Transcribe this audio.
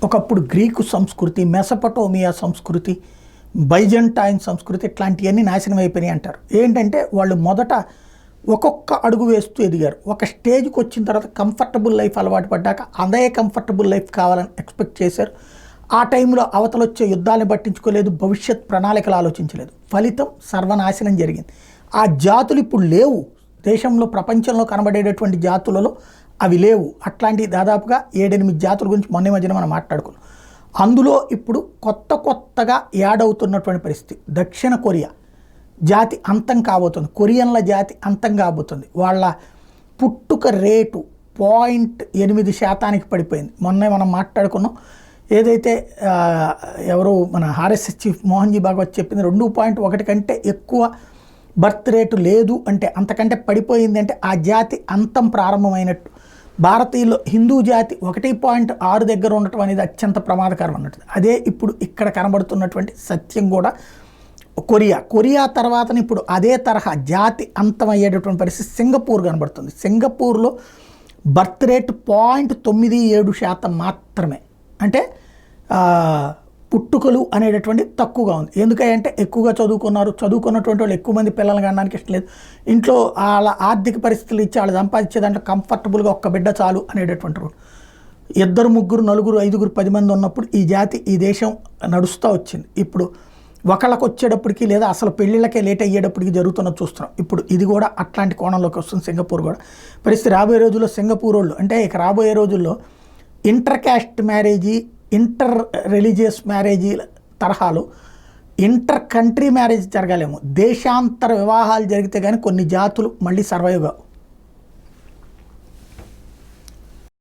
ఒకప్పుడు గ్రీకు సంస్కృతి, మెసపటోమియా సంస్కృతి, బైజంటైన్ సంస్కృతి ఇట్లాంటివన్నీ నాశనం అయిపోయినాయి అంటారు. ఏంటంటే వాళ్ళు మొదట ఒక్కొక్క అడుగు వేస్తూ ఎదిగారు. ఒక స్టేజ్కి వచ్చిన తర్వాత కంఫర్టబుల్ లైఫ్ అలవాటు పడ్డాక అదే కంఫర్టబుల్ లైఫ్ కావాలని ఎక్స్పెక్ట్ చేశారు. ఆ టైంలో అవతలొచ్చే యుద్ధాలను పట్టించుకోలేదు, భవిష్యత్ ప్రణాళికలు ఆలోచించలేదు. ఫలితం సర్వనాశనం జరిగింది. ఆ జాతులు ఇప్పుడు లేవు. దేశంలో ప్రపంచంలో కనబడేటటువంటి జాతులలో అవి లేవు. అట్లాంటి దాదాపుగా 7-8 జాతుల గురించి మొన్న మధ్యన మనం మాట్లాడుకున్నాం. అందులో ఇప్పుడు కొత్తగా యాడ్ అవుతున్నటువంటి పరిస్థితి. దక్షిణ కొరియా జాతి అంతం కాబోతుంది. కొరియన్ల జాతి అంతం కాబోతుంది. వాళ్ళ పుట్టుక రేటు 0.8% పడిపోయింది. మొన్నే మనం మాట్లాడుకున్నాం. ఏదైతే ఎవరు మన ఆర్ఎస్ఎస్ చీఫ్ మోహన్జీ భాగవత్ చెప్పింది 2.1 కంటే ఎక్కువ బర్త్ రేటు లేదు అంటే, అంతకంటే పడిపోయింది అంటే ఆ జాతి అంతం ప్రారంభమైనట్టు. భారతీయుల్లో హిందూ జాతి 1.6 దగ్గర ఉండటం అనేది అత్యంత ప్రమాదకరం అన్నట్టు. అదే ఇప్పుడు ఇక్కడ కనబడుతున్నటువంటి సత్యం కూడా. కొరియా తర్వాత ఇప్పుడు అదే తరహా జాతి అంతమయ్యేటటువంటి పరిస్థితి సింగపూర్ కనబడుతుంది. సింగపూర్లో బర్త్ రేట్ 0.97% మాత్రమే. అంటే పుట్టుకలు అనేటటువంటి తక్కువగా ఉంది. ఎందుకంటే ఎక్కువగా చదువుకున్నటువంటి వాళ్ళు ఎక్కువ మంది పిల్లలు కనడానికి ఇష్టం లేదు. ఇంట్లో వాళ్ళ ఆర్థిక పరిస్థితులు ఇచ్చి వాళ్ళు సంపాదించే దాంట్లో కంఫర్టబుల్గా ఒక్క బిడ్డ చాలు అనేటటువంటి 2, 3, 4, 5, 10 మంది ఉన్నప్పుడు ఈ జాతి ఈ దేశం నడుస్తూ వచ్చింది. ఇప్పుడు ఒకళ్ళకి వచ్చేటప్పటికి లేదా అసలు పెళ్ళిళ్ళకే లేట్ అయ్యేటప్పటికి జరుగుతున్నది చూస్తున్నాం. ఇప్పుడు ఇది కూడా అట్లాంటి కోణంలోకి వస్తుంది. సింగపూర్ కూడా పరిస్థితి రాబోయే రోజుల్లో సింగపూర్ వాళ్ళు అంటే ఇక రాబోయే రోజుల్లో inter caste marriage, inter religious marriage తరహాలు ఇంటర్ కంట్రీ మ్యారేజ్ జరగాలేమో. దేశాంతర వివాహాలు జరిగితే కానీ కొన్ని జాతులు మళ్ళీ సర్వైవ్ కావు.